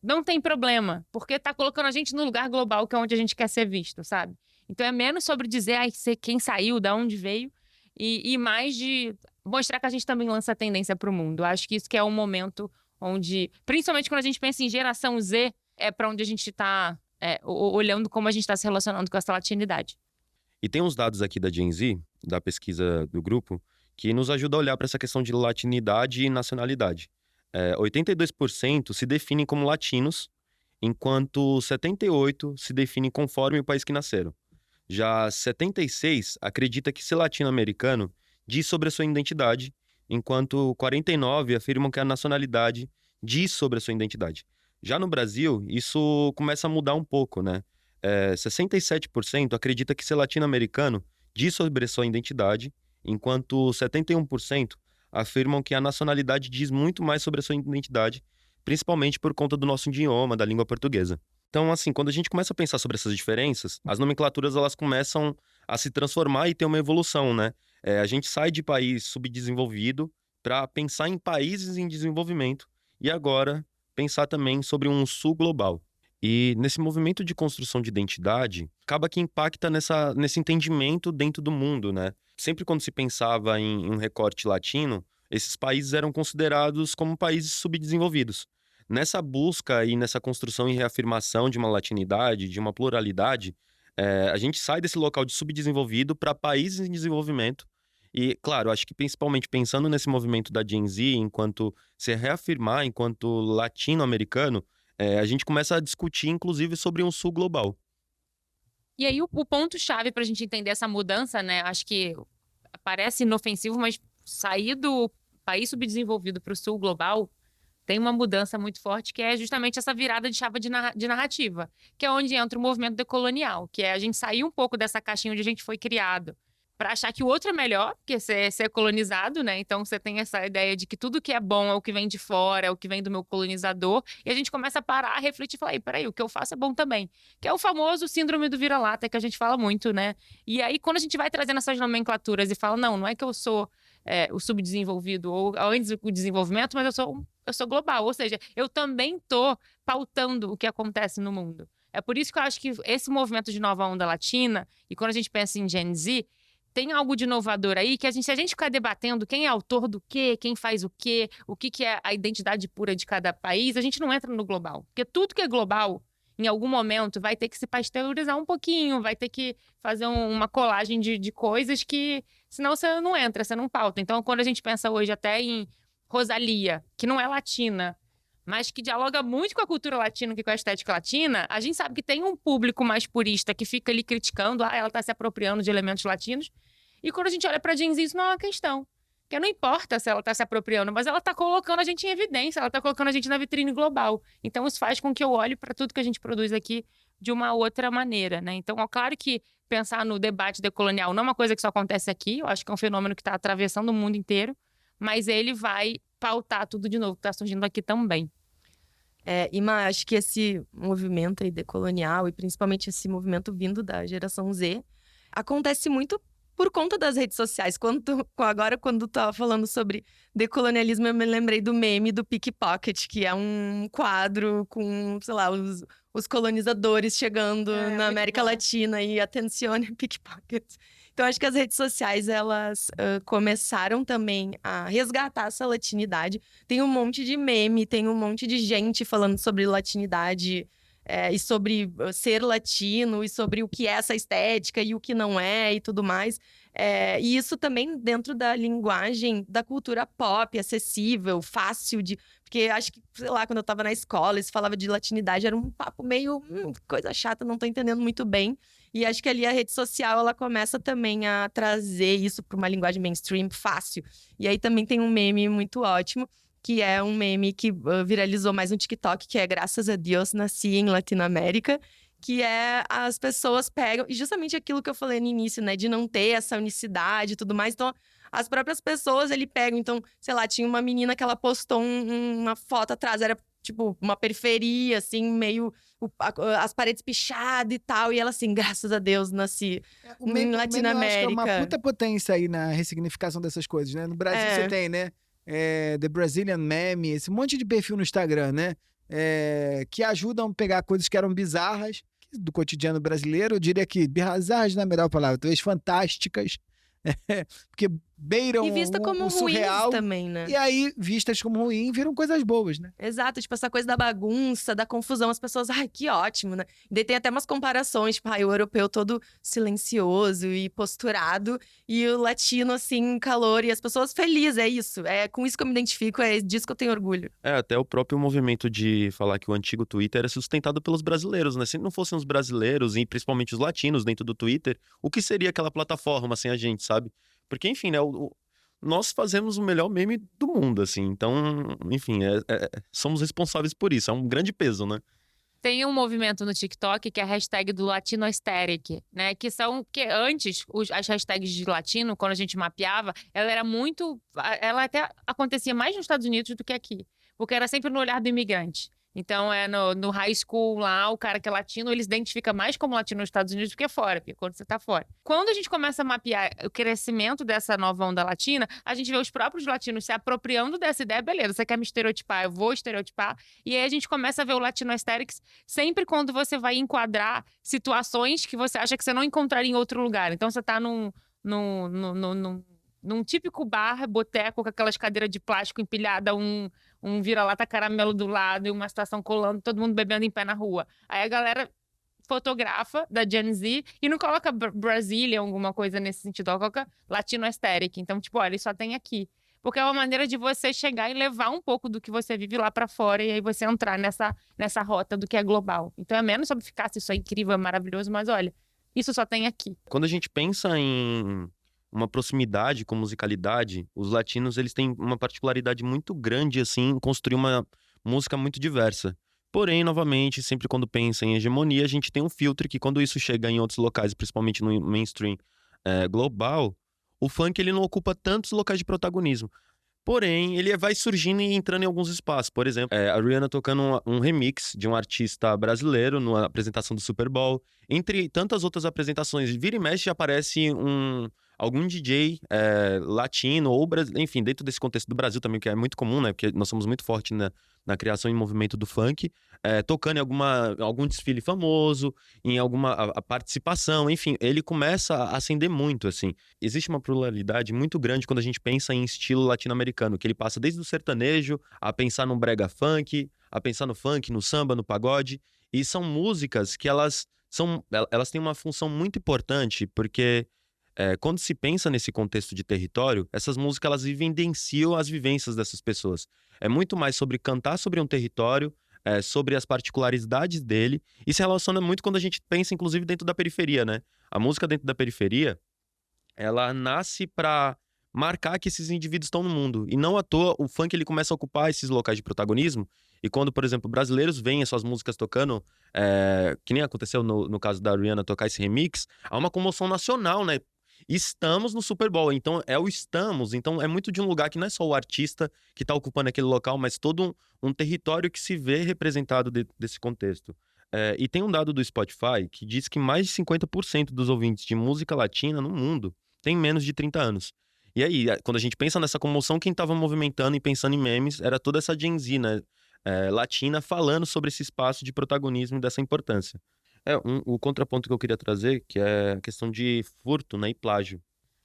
não tem problema, porque tá colocando a gente no lugar global, que é onde a gente quer ser visto, sabe? Então é menos sobre dizer quem saiu, de onde veio, e mais de mostrar que a gente também lança a tendência para o mundo. Acho que isso que é um momento onde, principalmente quando a gente pensa em geração Z, é para onde a gente está olhando como a gente está se relacionando com essa latinidade. E tem uns dados aqui da Gen Z, da pesquisa do grupo, que nos ajuda a olhar para essa questão de latinidade e nacionalidade. 82% se definem como latinos, enquanto 78% se definem conforme o país que nasceram. Já 76% acredita que ser latino-americano diz sobre a sua identidade, enquanto 49% afirmam que a nacionalidade diz sobre a sua identidade. Já no Brasil, isso começa a mudar um pouco, né? 67% acredita que ser latino-americano diz sobre a sua identidade, enquanto 71% afirmam que a nacionalidade diz muito mais sobre a sua identidade, principalmente por conta do nosso idioma, da língua portuguesa. Então, assim, quando a gente começa a pensar sobre essas diferenças, as nomenclaturas elas começam a se transformar e ter uma evolução, né? A gente sai de país subdesenvolvido para pensar em países em desenvolvimento e agora pensar também sobre um sul global. E nesse movimento de construção de identidade, acaba que impacta nesse entendimento dentro do mundo, né? Sempre quando se pensava em um recorte latino, esses países eram considerados como países subdesenvolvidos. Nessa busca e nessa construção e reafirmação de uma latinidade, de uma pluralidade, a gente sai desse local de subdesenvolvido para países em desenvolvimento. E, claro, acho que principalmente pensando nesse movimento da Gen Z, enquanto se reafirmar enquanto latino-americano, a gente começa a discutir, inclusive, sobre um sul global. E aí, o ponto-chave para a gente entender essa mudança, né? Acho que parece inofensivo, mas sair do país subdesenvolvido para o sul global tem uma mudança muito forte, que é justamente essa virada de chave de narrativa, que é onde entra o movimento decolonial, que é a gente sair um pouco dessa caixinha onde a gente foi criado, para achar que o outro é melhor, porque ser colonizado, né? Então você tem essa ideia de que tudo que é bom é o que vem de fora, é o que vem do meu colonizador, e a gente começa a parar, a refletir e falar, peraí, o que eu faço é bom também. Que é o famoso síndrome do vira-lata, que a gente fala muito, né? E aí, quando a gente vai trazendo essas nomenclaturas e fala, não é que eu sou o subdesenvolvido ou antes do desenvolvimento, mas eu sou global, ou seja, eu também tô pautando o que acontece no mundo. É por isso que eu acho que esse movimento de nova onda latina, e quando a gente pensa em Gen Z, tem algo de inovador aí, que se a gente ficar debatendo quem é autor do quê, quem faz o quê, o que é a identidade pura de cada país, a gente não entra no global. Porque tudo que é global, em algum momento, vai ter que se pasteurizar um pouquinho, vai ter que fazer uma colagem de coisas que, senão você não entra, você não pauta. Então, quando a gente pensa hoje até em Rosalía, que não é latina, mas que dialoga muito com a cultura latina, com a estética latina, a gente sabe que tem um público mais purista que fica ali criticando, ela está se apropriando de elementos latinos. E quando a gente olha para Gen Z, isso não é uma questão. Porque não importa se ela está se apropriando, mas ela está colocando a gente em evidência, ela está colocando a gente na vitrine global. Então, isso faz com que eu olhe para tudo que a gente produz aqui de uma outra maneira, né? Então, é claro que pensar no debate decolonial não é uma coisa que só acontece aqui, eu acho que é um fenômeno que está atravessando o mundo inteiro, mas ele vai pautar tudo de novo que está surgindo aqui também. Ima, acho que esse movimento aí decolonial, e principalmente esse movimento vindo da geração Z, acontece muito por conta das redes sociais. Agora, quando tu tava falando sobre decolonialismo, eu me lembrei do meme do Pickpocket, que é um quadro com, sei lá, os colonizadores chegando na América Latina e atencione Pickpocket. Então, acho que as redes sociais, elas começaram também a resgatar essa latinidade. Tem um monte de meme, tem um monte de gente falando sobre latinidade, e sobre ser latino, e sobre o que é essa estética e o que não é e tudo mais. E isso também dentro da linguagem da cultura pop, acessível, fácil de... Porque acho que, sei lá, quando eu tava na escola, se falava de latinidade, era um papo meio... coisa chata, não tô entendendo muito bem. E acho que ali a rede social, ela começa também a trazer isso para uma linguagem mainstream fácil. E aí também tem um meme muito ótimo, que é um meme que viralizou mais no TikTok, que é Graças a Deus Nasci em Latinoamérica, que é as pessoas pegam... E justamente aquilo que eu falei no início, né? De não ter essa unicidade e tudo mais. Então, as próprias pessoas, ele pegam... Então, sei lá, tinha uma menina que ela postou uma foto atrás, era tipo uma periferia, assim, meio... as paredes pichadas e tal. E ela assim, graças a Deus, nasci em Latinoamérica. Eu acho que é uma puta potência aí na ressignificação dessas coisas, né? No Brasil você tem, né? The Brazilian Meme, esse monte de perfil no Instagram, né? Que ajudam a pegar coisas que eram bizarras do cotidiano brasileiro. Eu diria que bizarras não é a melhor palavra, talvez fantásticas, porque beiram e vista como o surreal também, né? E aí, vistas como ruim, viram coisas boas, né? Exato, tipo, essa coisa da bagunça, da confusão, as pessoas, ai, que ótimo, né? E daí tem até umas comparações, tipo, o europeu todo silencioso e posturado, e o latino, assim, calor, e as pessoas felizes, é isso. É com isso que eu me identifico, é disso que eu tenho orgulho. Até o próprio movimento de falar que o antigo Twitter era sustentado pelos brasileiros, né? Se não fossem os brasileiros, e principalmente os latinos dentro do Twitter, o que seria aquela plataforma sem a gente, sabe? Porque, enfim, né, nós fazemos o melhor meme do mundo, assim. Então, enfim, somos responsáveis por isso. É um grande peso, né? Tem um movimento no TikTok que é a hashtag do Latino Aesthetic, né? Que antes, as hashtags de latino, quando a gente mapeava, ela era muito... Ela até acontecia mais nos Estados Unidos do que aqui. Porque era sempre no olhar do imigrante. Então, no high school lá, o cara que é latino, ele se identifica mais como latino nos Estados Unidos do que fora, porque quando você tá fora. Quando a gente começa a mapear o crescimento dessa nova onda latina, a gente vê os próprios latinos se apropriando dessa ideia, beleza, você quer me estereotipar, eu vou estereotipar. E aí a gente começa a ver o Latino Aesthetics sempre quando você vai enquadrar situações que você acha que você não encontraria em outro lugar. Então, você tá num típico bar, boteco, com aquelas cadeiras de plástico empilhada, um vira-lata caramelo do lado e uma situação colando, todo mundo bebendo em pé na rua. Aí a galera fotografa da Gen Z e não coloca Brasília, alguma coisa nesse sentido, ela coloca Latino Aesthetic. Então, tipo, olha, ele só tem aqui. Porque é uma maneira de você chegar e levar um pouco do que você vive lá pra fora e aí você entrar nessa rota do que é global. Então é menos sobre ficar se isso é incrível, é maravilhoso, mas olha, isso só tem aqui. Quando a gente pensa em uma proximidade com musicalidade, os latinos, eles têm uma particularidade muito grande, assim, em construir uma música muito diversa. Porém, novamente, sempre quando pensa em hegemonia, a gente tem um filtro que quando isso chega em outros locais, principalmente no mainstream global, o funk ele não ocupa tantos locais de protagonismo. Porém, ele vai surgindo e entrando em alguns espaços. Por exemplo, a Rihanna tocando um remix de um artista brasileiro numa apresentação do Super Bowl. Entre tantas outras apresentações, vira e mexe aparece algum DJ latino ou enfim, dentro desse contexto do Brasil também, que é muito comum, né? Porque nós somos muito fortes na criação e movimento do funk, tocando em algum desfile famoso, em alguma a participação, enfim, ele começa a acender muito, assim. Existe uma pluralidade muito grande quando a gente pensa em estilo latino-americano, que ele passa desde o sertanejo, a pensar no brega funk, a pensar no funk, no samba, no pagode, e são músicas que elas têm uma função muito importante, porque quando se pensa nesse contexto de território, essas músicas elas evidenciam as vivências dessas pessoas. É muito mais sobre cantar sobre um território, sobre as particularidades dele, e se relaciona muito quando a gente pensa, inclusive, dentro da periferia, né? A música dentro da periferia, ela nasce para marcar que esses indivíduos estão no mundo. E não à toa, o funk ele começa a ocupar esses locais de protagonismo, e quando, por exemplo, brasileiros veem as suas músicas tocando, que nem aconteceu no caso da Rihanna tocar esse remix, há uma comoção nacional, né? Estamos no Super Bowl, então então é muito de um lugar que não é só o artista que está ocupando aquele local, mas todo um território que se vê representado desse contexto. E tem um dado do Spotify que diz que mais de 50% dos ouvintes de música latina no mundo tem menos de 30 anos. E aí, quando a gente pensa nessa comoção, quem estava movimentando e pensando em memes era toda essa Gen Z, né, latina, falando sobre esse espaço de protagonismo e dessa importância. O contraponto que eu queria trazer, que é a questão de furto, né, e plágio.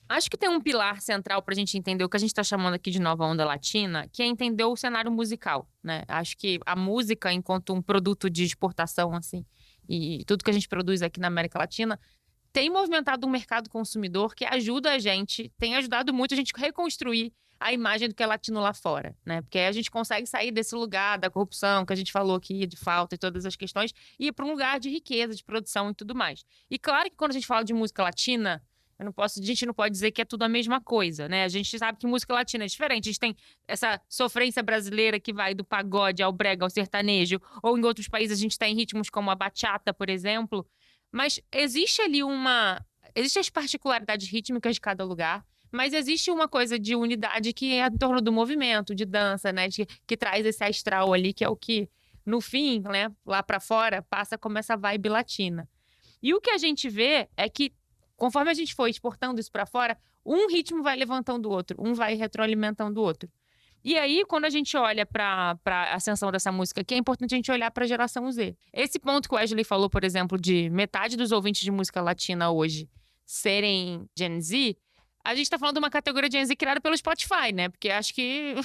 Acho que tem um pilar central pra gente entender o que a gente tá chamando aqui de nova onda latina, que é entender o cenário musical, né? Acho que a música, enquanto um produto de exportação, assim, e tudo que a gente produz aqui na América Latina, tem movimentado um mercado consumidor que ajuda a gente, tem ajudado muito a gente reconstruir a imagem do que é latino lá fora, né? Porque aí a gente consegue sair desse lugar da corrupção que a gente falou aqui, de falta e todas as questões, e ir para um lugar de riqueza, de produção e tudo mais. E claro que quando a gente fala de música latina, a gente não pode dizer que é tudo a mesma coisa, né? A gente sabe que música latina é diferente. A gente tem essa sofrência brasileira que vai do pagode ao brega, ao sertanejo, ou em outros países a gente tem ritmos como a bachata, por exemplo. Mas existe ali existem as particularidades rítmicas de cada lugar, mas existe uma coisa de unidade que é em torno do movimento, de dança, né? Que traz esse astral ali, que é o que, no fim, né, lá pra fora, passa como essa vibe latina. E o que a gente vê é que, conforme a gente for exportando isso pra fora, um ritmo vai levantando o outro, um vai retroalimentando o outro. E aí, quando a gente olha para a ascensão dessa música aqui, é importante a gente olhar para a geração Z. Esse ponto que o Wesley falou, por exemplo, de metade dos ouvintes de música latina hoje serem Gen Z, a gente tá falando de uma categoria Gen Z criada pelo Spotify, né? Porque acho que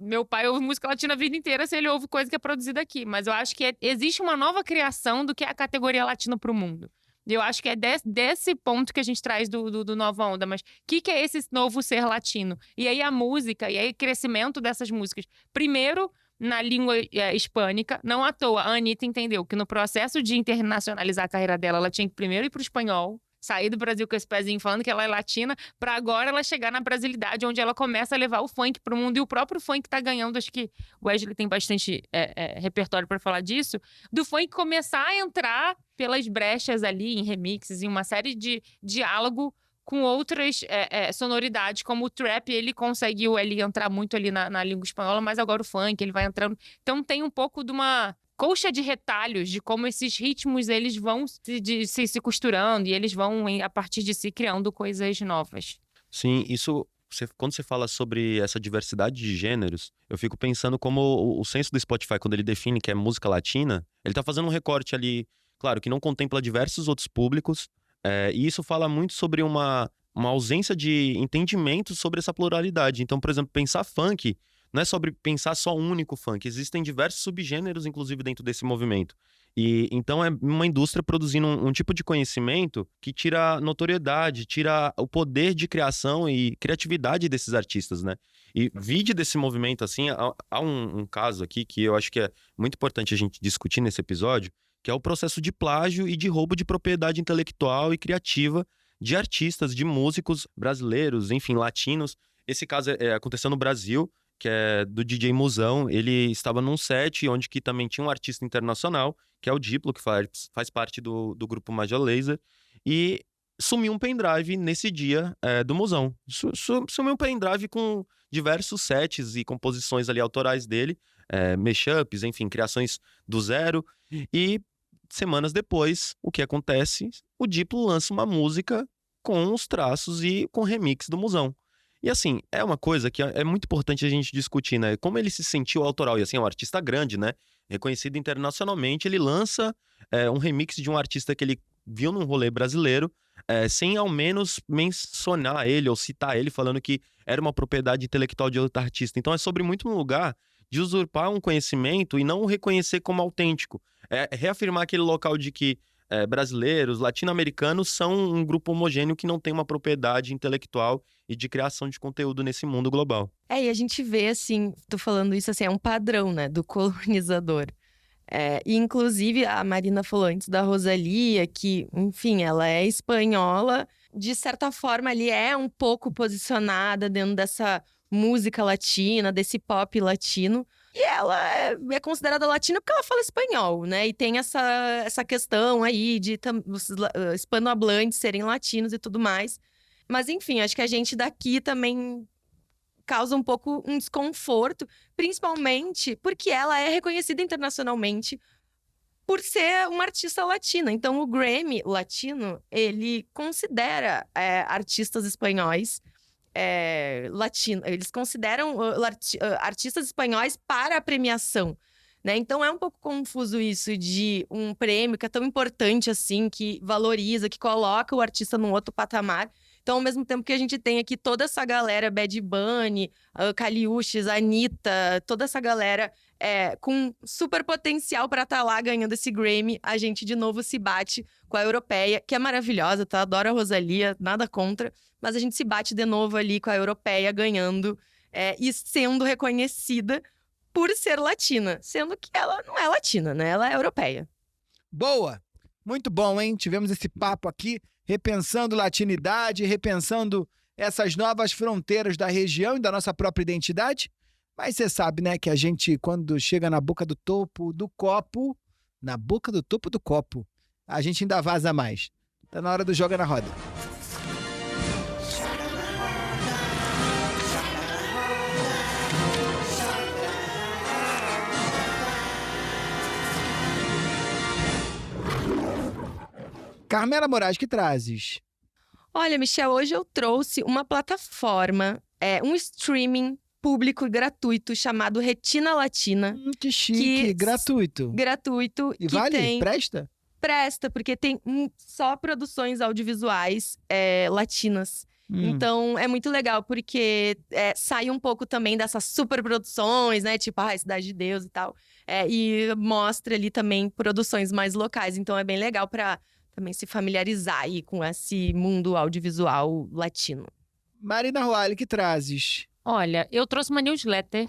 meu pai ouve música latina a vida inteira se ele ouve coisa que é produzida aqui. Mas eu acho que existe uma nova criação do que é a categoria latina pro mundo. E eu acho que é desse ponto que a gente traz do Nova Onda. Mas o que é esse novo ser latino? E aí a música, e aí o crescimento dessas músicas. Primeiro, na língua hispânica, não à toa, a Anitta entendeu que no processo de internacionalizar a carreira dela, ela tinha que primeiro ir pro espanhol, sair do Brasil com esse pezinho falando que ela é latina, pra agora ela chegar na brasilidade, onde ela começa a levar o funk pro mundo. E o próprio funk tá ganhando, acho que o Wesley tem bastante repertório pra falar disso, do funk começar a entrar pelas brechas ali, em remixes, em uma série de diálogo com outras sonoridades, como o trap, ele conseguiu entrar muito ali na língua espanhola, mas agora o funk, ele vai entrando. Então tem um pouco de uma colcha de retalhos de como esses ritmos eles vão se costurando e eles vão, a partir de si, criando coisas novas. Sim, isso, quando você fala sobre essa diversidade de gêneros, eu fico pensando como o senso do Spotify, quando ele define que é música latina, ele tá fazendo um recorte ali, claro, que não contempla diversos outros públicos, e isso fala muito sobre uma ausência de entendimento sobre essa pluralidade. Então, por exemplo, pensar funk não é sobre pensar só um único funk. Existem diversos subgêneros, inclusive, dentro desse movimento. E então é uma indústria produzindo um tipo de conhecimento que tira notoriedade, tira o poder de criação e criatividade desses artistas, né? E vide desse movimento, assim, há um caso aqui que eu acho que é muito importante a gente discutir nesse episódio, que é o processo de plágio e de roubo de propriedade intelectual e criativa de artistas, de músicos brasileiros, enfim, latinos. Esse caso aconteceu no Brasil, que é do DJ Musão. Ele estava num set onde que também tinha um artista internacional, que é o Diplo, que faz parte do grupo Major Lazer, e sumiu um pendrive nesse dia do Musão. Sumiu um pendrive com diversos sets e composições ali autorais dele, mashups, enfim, criações do zero. E semanas depois, o que acontece? O Diplo lança uma música com os traços e com remix do Musão. E assim, é uma coisa que é muito importante a gente discutir, né? Como ele se sentiu autoral. E assim, é um artista grande, né? Reconhecido internacionalmente. Ele lança um remix de um artista que ele viu num rolê brasileiro, sem ao menos mencionar ele ou citar ele, falando que era uma propriedade intelectual de outro artista. Então é sobre muito um lugar de usurpar um conhecimento e não o reconhecer como autêntico. Reafirmar aquele local de que brasileiros, latino-americanos são um grupo homogêneo que não tem uma propriedade intelectual e de criação de conteúdo nesse mundo global. E a gente vê, assim, tô falando isso, assim, é um padrão, né, do colonizador. E, inclusive, a Marina falou antes da Rosalía, que, enfim, ela é espanhola, de certa forma, ali é um pouco posicionada dentro dessa música latina, desse pop latino. E ela é considerada latina porque ela fala espanhol, né? E tem essa questão aí de os hispanohablantes serem latinos e tudo mais. Mas, enfim, acho que a gente daqui também causa um pouco um desconforto, principalmente porque ela é reconhecida internacionalmente por ser uma artista latina. Então, o Grammy latino, ele considera artistas espanhóis latino. Eles consideram artistas espanhóis para a premiação, né? Então é um pouco confuso isso de um prêmio que é tão importante assim, que valoriza, que coloca o artista num outro patamar. Então, ao mesmo tempo que a gente tem aqui toda essa galera, Bad Bunny, Caliuches, Anitta, toda essa galera com super potencial para estar lá ganhando esse Grammy, a gente de novo se bate com a europeia, que é maravilhosa, tá? Adoro a Rosalía, nada contra, mas a gente se bate de novo ali com a europeia ganhando e sendo reconhecida por ser latina, sendo que ela não é latina, né? Ela é europeia. Boa! Muito bom, hein? Tivemos esse papo aqui, repensando latinidade, repensando essas novas fronteiras da região e da nossa própria identidade. Mas você sabe, né, que a gente, quando chega na boca do topo do copo, a gente ainda vaza mais. Tá na hora do Joga na Roda. Carmela Moraes, que trazes? Olha, Michel, hoje eu trouxe uma plataforma, um streaming público e gratuito chamado Retina Latina. Que chique, gratuito. Gratuito. E que vale? Presta? Presta, porque tem só produções audiovisuais latinas. Então, é muito legal, porque sai um pouco também dessas superproduções, né? Tipo, Cidade de Deus e tal. E mostra ali também produções mais locais. Então, é bem legal para também se familiarizar aí com esse mundo audiovisual latino. Marina Roale, que trazes? Olha, eu trouxe uma newsletter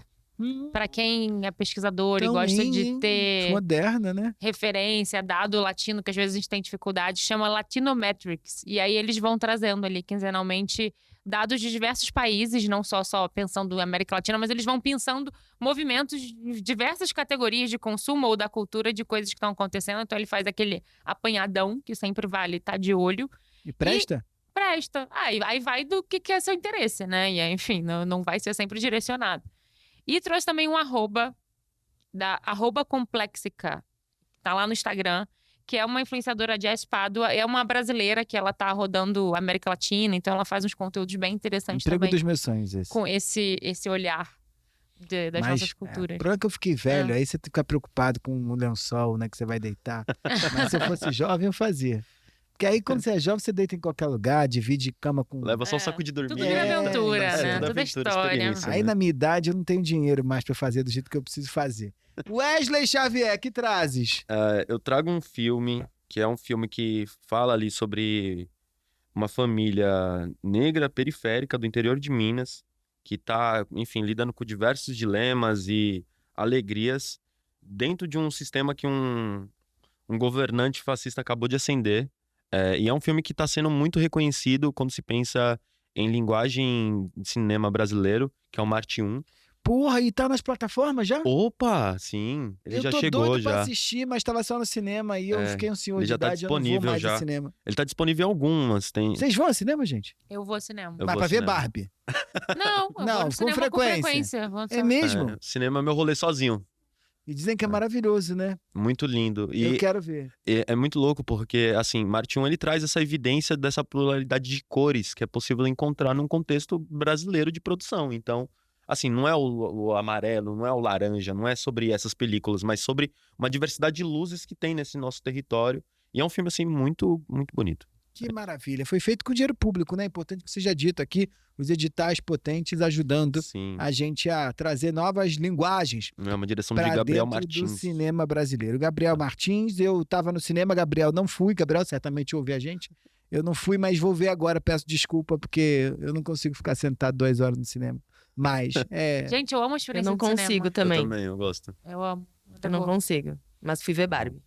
Pra quem é pesquisador e Então, gosta hein, de ter moderna, né? referência, dado latino, que às vezes a gente tem dificuldade, chama Latinometrics. E aí eles vão trazendo ali quinzenalmente dados de diversos países, não só pensando na América Latina, mas eles vão pensando movimentos de diversas categorias de consumo ou da cultura de coisas que estão acontecendo. Então ele faz aquele apanhadão, que sempre vale estar de olho. E presta? Presta. Aí vai do que é seu interesse, né? E aí, enfim, não vai ser sempre direcionado. E trouxe também um arroba, da @complexica, tá lá no Instagram, que é uma influenciadora Jess Pádua, é uma brasileira que ela tá rodando a América Latina, então ela faz uns conteúdos bem interessantes Emprego também, dos meus sonhos, esse. com esse olhar das nossas culturas. O problema é que eu fiquei velho, aí você fica preocupado com um lençol, né, que você vai deitar. Mas se eu fosse jovem, eu fazia. Porque aí, quando você é jovem, você deita em qualquer lugar, divide cama com... Leva só um saco de dormir. Tudo vira aventura, né? tudo Tudo é aventura, história. experiência, Aí, né? na minha idade, eu não tenho dinheiro mais pra fazer do jeito que eu preciso fazer. Wesley Xavier, que trazes? Eu trago um filme, que é um filme que fala ali sobre uma família negra periférica do interior de Minas, que tá, enfim, lidando com diversos dilemas e alegrias dentro de um sistema que um governante fascista acabou de ascender. E é um filme que está sendo muito reconhecido quando se pensa em linguagem de cinema brasileiro, que é o Marte 1. Porra, e tá nas plataformas já? Opa, sim, ele eu já tô chegou doido pra já. assistir, mas tava só no cinema e eu fiquei um senhor ele de já tá idade, eu não vou disponível mais já. ao cinema. Ele tá disponível em algumas, tem... Vocês vão ao cinema, gente? Eu vou ao cinema. Eu Mas vou pra ao ver cinema. Barbie. Não, eu Não, vou com no cinema frequência. Vou no É cinema. mesmo? Cinema é meu rolê sozinho, E dizem que é maravilhoso, né? muito lindo. Eu E quero ver. é muito louco porque, assim, Marte 1 ele traz essa evidência dessa pluralidade de cores que é possível encontrar num contexto brasileiro de produção. Então, assim, não é o amarelo, não é o laranja, não é sobre essas películas, mas sobre uma diversidade de luzes que tem nesse nosso território. E é um filme, assim, muito, muito bonito. Que maravilha. Foi feito com dinheiro público, né? Importante que seja dito aqui, os editais potentes ajudando Sim, a gente a trazer novas linguagens é uma direção de para Gabriel dentro Martins. do cinema brasileiro. Gabriel Martins, eu estava no cinema, Gabriel não fui, Gabriel certamente ouve a gente. Eu não fui, mas vou ver agora, peço desculpa, porque eu não consigo ficar sentado 2 horas no cinema. Mas, Gente, eu amo a Eu experiência não do cinema. consigo Eu também. também, eu gosto. Eu amo. Eu não consigo. Mas fui ver Barbie.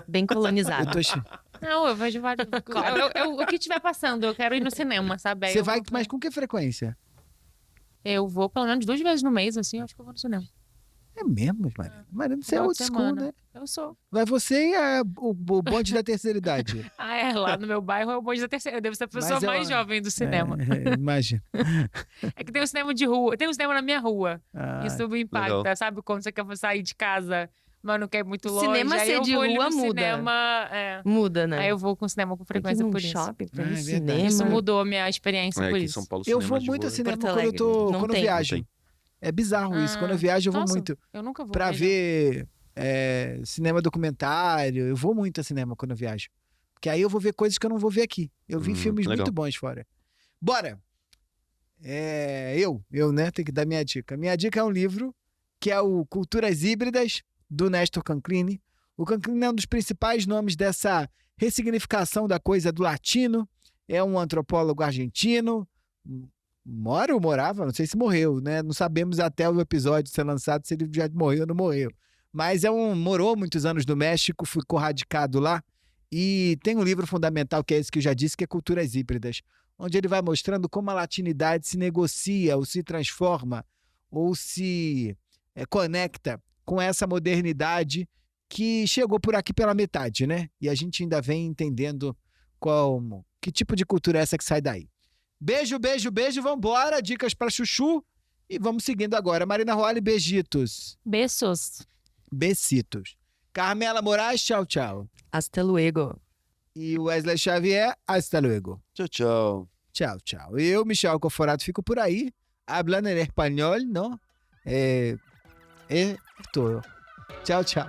Bem colonizado. eu tô... Você Não, eu vejo vários. O que estiver passando, eu quero ir no cinema, sabe? Aí eu vai, vou- mas com que frequência? Eu vou pelo menos 2 vezes no mês, assim, eu acho que eu vou no cinema. É mesmo, Marina. Marina, você é Final de old school, semana. né? Eu sou. Vai você e o bonde da terceira idade. Ah, é, lá no meu bairro é o bonde da terceira. Eu devo ser a pessoa Mas eu- mais jovem do cinema. Imagina. É que tem um cinema de rua, tem um cinema na minha rua. Ah, Isso me impacta, legal. sabe? Quando você quer sair de casa, mas não quer ir muito longe. Cinema aí ser eu de vou ali rua no muda. cinema. Muda, né? Aí eu vou com o cinema com Tem que ir frequência num por isso. shopping pra Ah, ir é no verdade. cinema. Isso mudou a minha experiência É, por aqui em isso. São Paulo, eu cinema vou de muito ao rua. cinema Porto quando eu Alegre. Não quando eu tem. viajo. Não É bizarro isso. Ah, Quando eu viajo, eu vou nossa, muito. Eu nunca vou. Pra mesmo. ver cinema documentário. Eu vou muito a cinema quando eu viajo. Porque aí eu vou ver coisas que eu não vou ver aqui. Eu vi filmes legal. muito bons fora. Bora! Eu, né? Tenho que dar minha dica. Minha dica é um livro que é o Culturas Híbridas, do Néstor Canclini. O Canclini é um dos principais nomes dessa ressignificação da coisa do latino. É um antropólogo argentino. Mora ou morava? Não sei se morreu, né? Não sabemos até o episódio ser lançado se ele já morreu ou não morreu. Mas morou muitos anos no México, ficou radicado lá. E tem um livro fundamental, que é esse que eu já disse, que é Culturas Híbridas, onde ele vai mostrando como a latinidade se negocia, ou se transforma, ou se conecta com essa modernidade que chegou por aqui pela metade, né? E a gente ainda vem entendendo que tipo de cultura é essa que sai daí. Beijo, beijo, beijo, vambora, dicas pra chuchu e vamos seguindo agora. Marina Roale, beijitos. Beijos. Besitos. Carmela Moraes, tchau, tchau. Hasta luego. E Wesley Xavier, hasta luego. Tchau, tchau. Tchau, tchau. Eu, Michel Conforado, fico por aí, hablando en español, ¿no? Todo. Tchau, tchau.